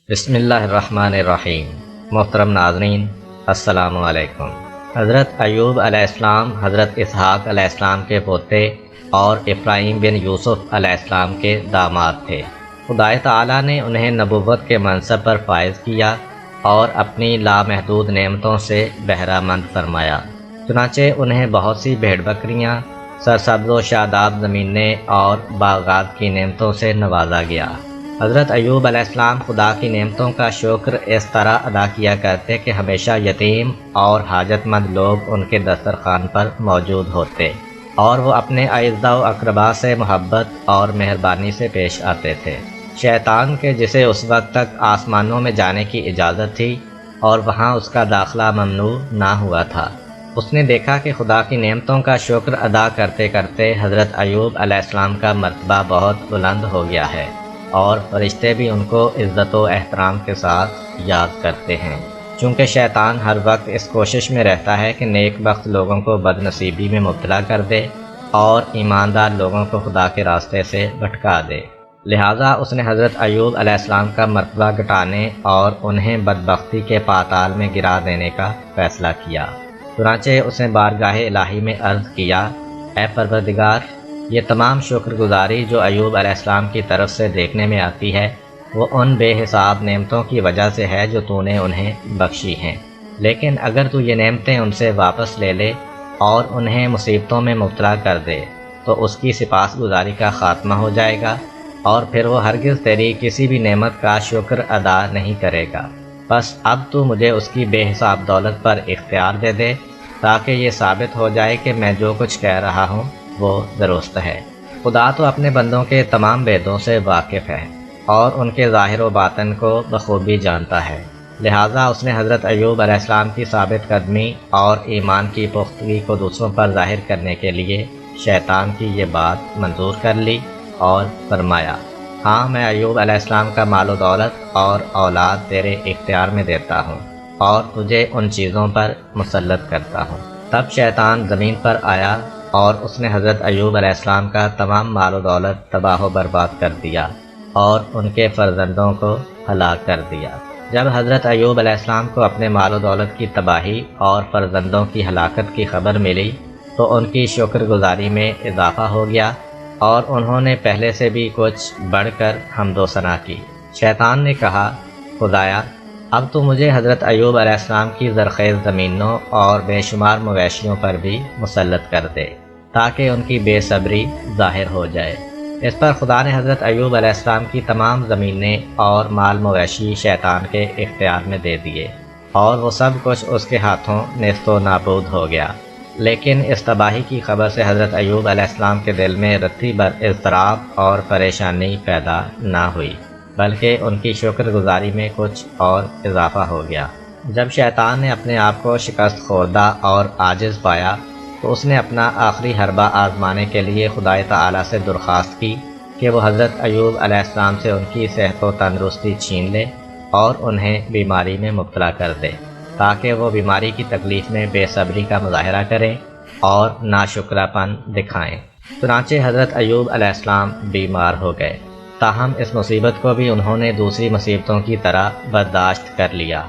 بسم اللہ الرحمن الرحیم۔ محترم ناظرین، السلام علیکم۔ حضرت ایوب علیہ السلام حضرت اسحاق علیہ السلام کے پوتے اور ابراہیم بن یوسف علیہ السلام کے داماد تھے۔ خدا تعالیٰ نے انہیں نبوت کے منصب پر فائز کیا اور اپنی لامحدود نعمتوں سے بہرہ مند فرمایا۔ چنانچہ انہیں بہت سی بھیڑ بکریاں، سرسبز و شاداب زمینیں اور باغات کی نعمتوں سے نوازا گیا۔ حضرت ایوب علیہ السلام خدا کی نعمتوں کا شکر اس طرح ادا کیا کرتے کہ ہمیشہ یتیم اور حاجت مند لوگ ان کے دسترخوان پر موجود ہوتے، اور وہ اپنے اعزاء و اقرباء سے محبت اور مہربانی سے پیش آتے تھے۔ شیطان کے جسے اس وقت تک آسمانوں میں جانے کی اجازت تھی اور وہاں اس کا داخلہ ممنوع نہ ہوا تھا، اس نے دیکھا کہ خدا کی نعمتوں کا شکر ادا کرتے کرتے حضرت ایوب علیہ السلام کا مرتبہ بہت بلند ہو گیا ہے، اور فرشتے بھی ان کو عزت و احترام کے ساتھ یاد کرتے ہیں، چونکہ شیطان ہر وقت اس کوشش میں رہتا ہے کہ نیک بخت لوگوں کو بد نصیبی میں مبتلا کر دے اور ایماندار لوگوں کو خدا کے راستے سے بھٹکا دے۔ لہٰذا اس نے حضرت ایوب علیہ السلام کا مرتبہ گھٹانے اور انہیں بدبختی کے پاتال میں گرا دینے کا فیصلہ کیا۔ چنانچہ اس نے بارگاہ الہی میں عرض کیا، اے پروردگار، یہ تمام شکر گزاری جو ایوب علیہ السلام کی طرف سے دیکھنے میں آتی ہے وہ ان بے حساب نعمتوں کی وجہ سے ہے جو تو نے انہیں بخشی ہیں، لیکن اگر تو یہ نعمتیں ان سے واپس لے لے اور انہیں مصیبتوں میں مبتلا کر دے تو اس کی سپاس گزاری کا خاتمہ ہو جائے گا، اور پھر وہ ہرگز تیری کسی بھی نعمت کا شکر ادا نہیں کرے گا۔ بس اب تو مجھے اس کی بے حساب دولت پر اختیار دے دے تاکہ یہ ثابت ہو جائے کہ میں جو کچھ کہہ رہا ہوں وہ درست ہے۔ خدا تو اپنے بندوں کے تمام بیدوں سے واقف ہے اور ان کے ظاہر و باطن کو بخوبی جانتا ہے، لہٰذا اس نے حضرت ایوب علیہ السلام کی ثابت قدمی اور ایمان کی پختگی کو دوسروں پر ظاہر کرنے کے لیے شیطان کی یہ بات منظور کر لی اور فرمایا، ہاں میں ایوب علیہ السلام کا مال و دولت اور اولاد تیرے اختیار میں دیتا ہوں اور تجھے ان چیزوں پر مسلط کرتا ہوں۔ تب شیطان زمین پر آیا اور اس نے حضرت ایوب علیہ السلام کا تمام مال و دولت تباہ و برباد کر دیا اور ان کے فرزندوں کو ہلاک کر دیا۔ جب حضرت ایوب علیہ السلام کو اپنے مال و دولت کی تباہی اور فرزندوں کی ہلاکت کی خبر ملی تو ان کی شکر گزاری میں اضافہ ہو گیا اور انہوں نے پہلے سے بھی کچھ بڑھ کر حمد و ثنا کی۔ شیطان نے کہا، خدایا، اب تو مجھے حضرت ایوب علیہ السلام کی زرخیز زمینوں اور بے شمار مویشیوں پر بھی مسلط کر دے تاکہ ان کی بے صبری ظاہر ہو جائے۔ اس پر خدا نے حضرت ایوب علیہ السلام کی تمام زمینیں اور مال مویشی شیطان کے اختیار میں دے دیے اور وہ سب کچھ اس کے ہاتھوں نیست و نابود ہو گیا، لیکن اس تباہی کی خبر سے حضرت ایوب علیہ السلام کے دل میں رتی بر اضطراب اور پریشانی پیدا نہ ہوئی، بلکہ ان کی شکر گزاری میں کچھ اور اضافہ ہو گیا۔ جب شیطان نے اپنے آپ کو شکست خوردہ اور عاجز پایا تو اس نے اپنا آخری حربہ آزمانے کے لیے خدا تعالیٰ سے درخواست کی کہ وہ حضرت ایوب علیہ السلام سے ان کی صحت و تندرستی چھین لے اور انہیں بیماری میں مبتلا کر دے تاکہ وہ بیماری کی تکلیف میں بے صبری کا مظاہرہ کریں اور ناشکرہ پن دکھائیں۔ چنانچہ حضرت ایوب علیہ السلام بیمار ہو گئے، تاہم اس مصیبت کو بھی انہوں نے دوسری مصیبتوں کی طرح برداشت کر لیا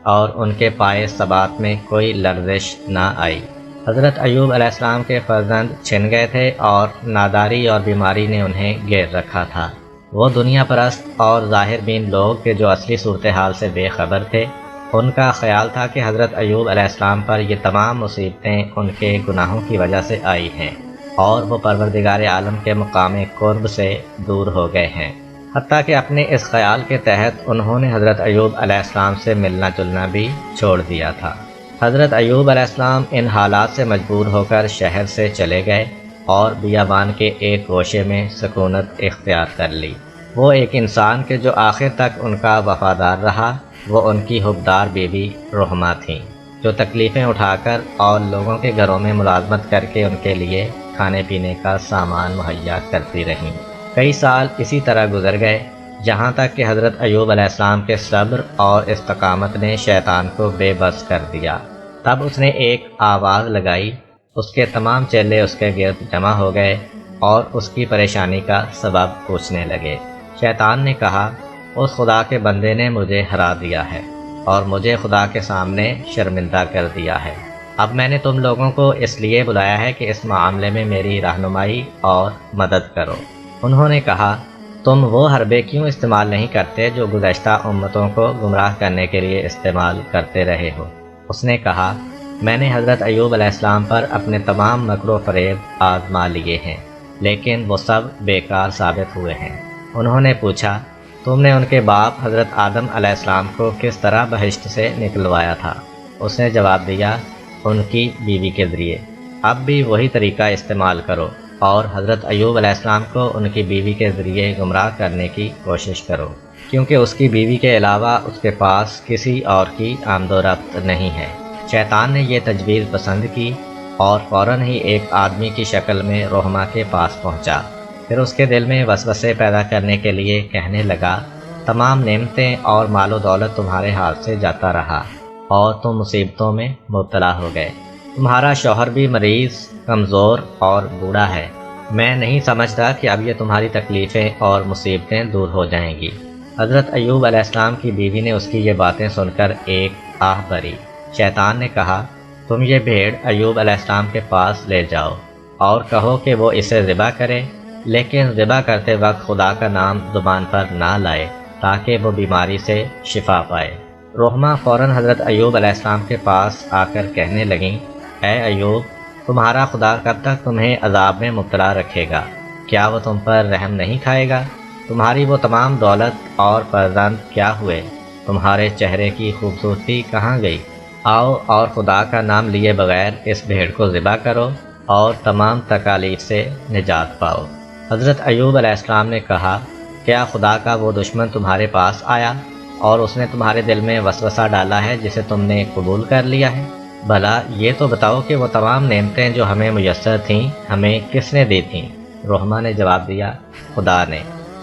اور ان کے پائے ثبات میں کوئی لرزش نہ آئی۔ حضرت ایوب علیہ السلام کے فرزند چھن گئے تھے اور ناداری اور بیماری نے انہیں گھیر رکھا تھا۔ وہ دنیا پرست اور ظاہر بین لوگ کہ جو اصلی صورتحال سے بے خبر تھے، ان کا خیال تھا کہ حضرت ایوب علیہ السلام پر یہ تمام مصیبتیں ان کے گناہوں کی وجہ سے آئی ہیں اور وہ پروردگار عالم کے مقام قرب سے دور ہو گئے ہیں، حتیٰ کہ اپنے اس خیال کے تحت انہوں نے حضرت ایوب علیہ السلام سے ملنا جلنا بھی چھوڑ دیا تھا۔ حضرت ایوب علیہ السلام ان حالات سے مجبور ہو کر شہر سے چلے گئے اور بیابان کے ایک گوشے میں سکونت اختیار کر لی۔ وہ ایک انسان کے جو آخر تک ان کا وفادار رہا، وہ ان کی حبدار بیوی رحمہ تھیں، جو تکلیفیں اٹھا کر اور لوگوں کے گھروں میں ملازمت کر کے ان کے لیے کھانے پینے کا سامان مہیا کرتی رہیں۔ کئی سال اسی طرح گزر گئے، جہاں تک کہ حضرت ایوب علیہ السلام کے صبر اور استقامت نے شیطان کو بے بس کر دیا۔ تب اس نے ایک آواز لگائی، اس کے تمام چیلے اس کے گرد جمع ہو گئے اور اس کی پریشانی کا سبب پوچھنے لگے۔ شیطان نے کہا، اس خدا کے بندے نے مجھے ہرا دیا ہے اور مجھے خدا کے سامنے شرمندہ کر دیا ہے۔ اب میں نے تم لوگوں کو اس لیے بلایا ہے کہ اس معاملے میں میری رہنمائی اور مدد کرو۔ انہوں نے کہا، تم وہ حربے کیوں استعمال نہیں کرتے جو گزشتہ امتوں کو گمراہ کرنے کے لیے استعمال کرتے رہے ہو؟ اس نے کہا، میں نے حضرت ایوب علیہ السلام پر اپنے تمام مکر و فریب آزما لیے ہیں، لیکن وہ سب بیکار ثابت ہوئے ہیں۔ انہوں نے پوچھا، تم نے ان کے باپ حضرت آدم علیہ السلام کو کس طرح بہشت سے نکلوایا تھا؟ اس نے جواب دیا، ان کی بیوی کے ذریعے۔ اب بھی وہی طریقہ استعمال کرو اور حضرت ایوب علیہ السلام کو ان کی بیوی کے ذریعے گمراہ کرنے کی کوشش کرو، کیونکہ اس کی بیوی کے علاوہ اس کے پاس کسی اور کی آمد و رفت نہیں ہے۔ شیطان نے یہ تجویز پسند کی اور فوراً ہی ایک آدمی کی شکل میں رحمہ کے پاس پہنچا۔ پھر اس کے دل میں وسوسے پیدا کرنے کے لیے کہنے لگا، تمام نعمتیں اور مال و دولت تمہارے ہاتھ سے جاتا رہا اور تم مصیبتوں میں مبتلا ہو گئے۔ تمہارا شوہر بھی مریض، کمزور اور بوڑھا ہے۔ میں نہیں سمجھتا کہ اب یہ تمہاری تکلیفیں اور مصیبتیں دور ہو جائیں گی۔ حضرت ایوب علیہ السلام کی بیوی نے اس کی یہ باتیں سن کر ایک آہ بھری۔ شیطان نے کہا، تم یہ بھیڑ ایوب علیہ السلام کے پاس لے جاؤ اور کہو کہ وہ اسے ذبح کرے، لیکن ذبح کرتے وقت خدا کا نام زبان پر نہ لائے تاکہ وہ بیماری سے شفا پائے۔ رحمہ فوراً حضرت ایوب علیہ السلام کے پاس آ کر کہنے لگیں، اے ایوب، تمہارا خدا کب تک تمہیں عذاب میں مبتلا رکھے گا؟ کیا وہ تم پر رحم نہیں کھائے گا؟ تمہاری وہ تمام دولت اور فرزند کیا ہوئے؟ تمہارے چہرے کی خوبصورتی کہاں گئی؟ آؤ اور خدا کا نام لیے بغیر اس بھیڑ کو ذبح کرو اور تمام تکالیف سے نجات پاؤ۔ حضرت ایوب علیہ السلام نے کہا، کیا خدا کا وہ دشمن تمہارے پاس آیا اور اس نے تمہارے دل میں وسوسہ ڈالا ہے جسے تم نے قبول کر لیا ہے؟ بھلا یہ تو بتاؤ کہ وہ تمام نعمتیں جو ہمیں میسر تھیں ہمیں کس نے دی تھیں؟ رحمہ نے جواب دیا، خدا نے۔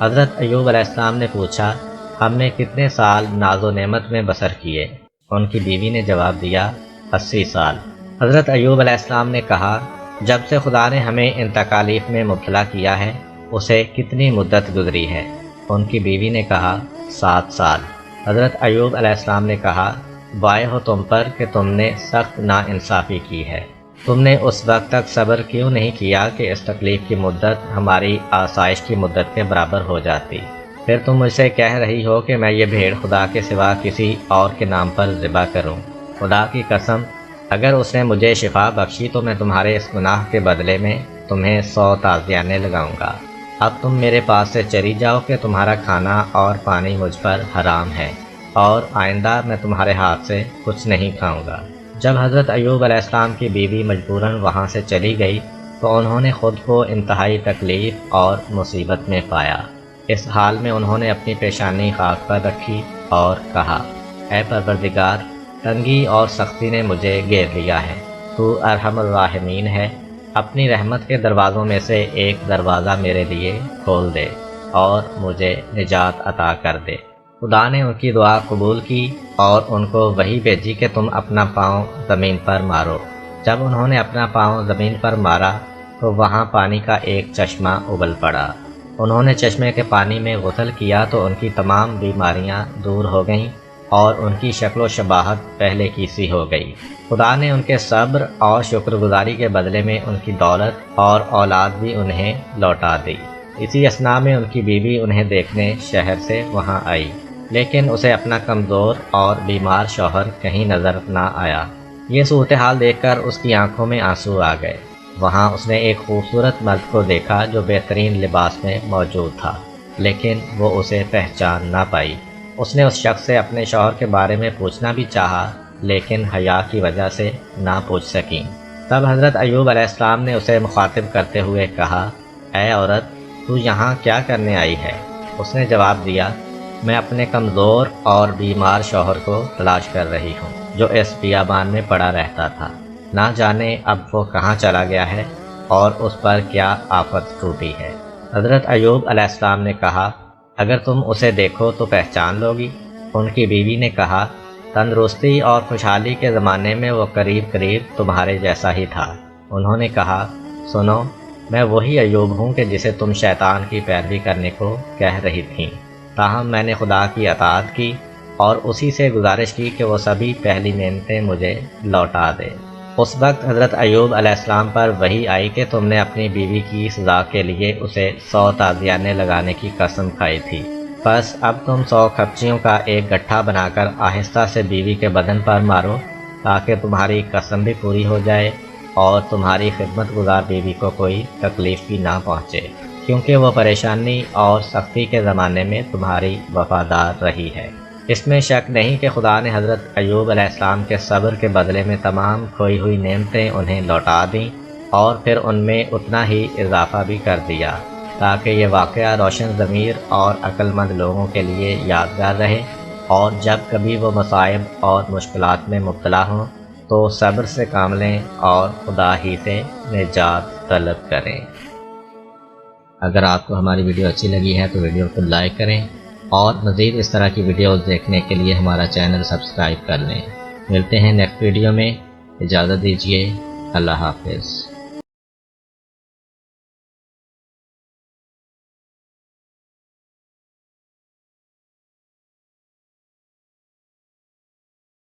حضرت ایوب علیہ السلام نے پوچھا، ہم نے کتنے سال ناز و نعمت میں بسر کیے؟ ان کی بیوی نے جواب دیا، 80 سال۔ حضرت ایوب علیہ السلام نے کہا، جب سے خدا نے ہمیں ان تکالیف میں مبتلا کیا ہے اسے کتنی مدت گزری ہے؟ ان کی بیوی نے کہا، 7 سال۔ حضرت ایوب علیہ السلام نے کہا، وائے ہو تم پر کہ تم نے سخت ناانصافی کی ہے۔ تم نے اس وقت تک صبر کیوں نہیں کیا کہ اس تکلیف کی مدت ہماری آسائش کی مدت کے برابر ہو جاتی؟ پھر تم مجھ سے کہہ رہی ہو کہ میں یہ بھیڑ خدا کے سوا کسی اور کے نام پر ذبح کروں۔ خدا کی قسم، اگر اس نے مجھے شفا بخشی تو میں تمہارے اس گناہ کے بدلے میں تمہیں 100 تازیانے لگاؤں گا۔ اب تم میرے پاس سے چلی جاؤ کہ تمہارا کھانا اور پانی مجھ پر حرام ہے، اور آئندہ میں تمہارے ہاتھ سے کچھ نہیں کھاؤں گا۔ جب حضرت ایوب علیہ السلام کی بیوی مجبوراً وہاں سے چلی گئی تو انہوں نے خود کو انتہائی تکلیف اور مصیبت میں پایا۔ اس حال میں انہوں نے اپنی پیشانی خاک پر رکھی اور کہا، اے پروردگار، تنگی اور سختی نے مجھے گھیر لیا ہے، تو ارحم الراحمین ہے، اپنی رحمت کے دروازوں میں سے ایک دروازہ میرے لیے کھول دے اور مجھے نجات عطا کر دے۔ خدا نے ان کی دعا قبول کی اور ان کو وحی بھیجی کہ تم اپنا پاؤں زمین پر مارو۔ جب انہوں نے اپنا پاؤں زمین پر مارا تو وہاں پانی کا ایک چشمہ ابل پڑا۔ انہوں نے چشمے کے پانی میں غسل کیا تو ان کی تمام بیماریاں دور ہو گئیں اور ان کی شکل و شباہت پہلے کی سی ہو گئی۔ خدا نے ان کے صبر اور شکر گزاری کے بدلے میں ان کی دولت اور اولاد بھی انہیں لوٹا دی۔ اسی اثناء میں ان کی بیوی انہیں دیکھنے شہر سے وہاں آئی، لیکن اسے اپنا کمزور اور بیمار شوہر کہیں نظر نہ آیا۔ یہ صورتحال دیکھ کر اس کی آنکھوں میں آنسو آ گئے۔ وہاں اس نے ایک خوبصورت مرد کو دیکھا جو بہترین لباس میں موجود تھا، لیکن وہ اسے پہچان نہ پائی۔ اس نے اس شخص سے اپنے شوہر کے بارے میں پوچھنا بھی چاہا، لیکن حیا کی وجہ سے نہ پوچھ سکیں۔ تب حضرت ایوب علیہ السلام نے اسے مخاطب کرتے ہوئے کہا، اے عورت، تو یہاں کیا کرنے آئی ہے؟ اس نے جواب دیا، میں اپنے کمزور اور بیمار شوہر کو تلاش کر رہی ہوں جو اس بیابان میں پڑا رہتا تھا۔ نہ جانے اب وہ کہاں چلا گیا ہے اور اس پر کیا آفت ٹوٹی ہے۔ حضرت ایوب علیہ السلام نے کہا، اگر تم اسے دیکھو تو پہچان لوگی۔ ان کی بیوی نے کہا، تندرستی اور خوشحالی کے زمانے میں وہ قریب قریب تمہارے جیسا ہی تھا۔ انہوں نے کہا، سنو، میں وہی ایوب ہوں کہ جسے تم شیطان کی پیروی کرنے کو کہہ رہی تھیں۔ تاہم میں نے خدا کی اطاعت کی اور اسی سے گزارش کی کہ وہ سبھی پہلی نعمتیں مجھے لوٹا دے۔ اس وقت حضرت ایوب علیہ السلام پر وحی آئی کہ تم نے اپنی بیوی کی سزا کے لیے اسے 100 تازیانے لگانے کی قسم کھائی تھی، بس اب تم 100 کھپچیوں کا ایک گٹھا بنا کر آہستہ سے بیوی کے بدن پر مارو تاکہ تمہاری قسم بھی پوری ہو جائے اور تمہاری خدمت گزار بیوی کو کوئی تکلیف بھی نہ پہنچے، کیونکہ وہ پریشانی اور سختی کے زمانے میں تمہاری وفادار رہی ہے۔ اس میں شک نہیں کہ خدا نے حضرت ایوب علیہ السلام کے صبر کے بدلے میں تمام کھوئی ہوئی نعمتیں انہیں لوٹا دیں اور پھر ان میں اتنا ہی اضافہ بھی کر دیا تاکہ یہ واقعہ روشن ضمیر اور عقل مند لوگوں کے لیے یادگار رہے، اور جب کبھی وہ مصائب اور مشکلات میں مبتلا ہوں تو صبر سے کام لیں اور خدا ہی سے نجات طلب کریں۔ اگر آپ کو ہماری ویڈیو اچھی لگی ہے تو ویڈیو کو لائک کریں اور مزید اس طرح کی ویڈیوز دیکھنے کے لیے ہمارا چینل سبسکرائب کر لیں۔ ملتے ہیں نیکسٹ ویڈیو میں، اجازت دیجیے، اللہ حافظ۔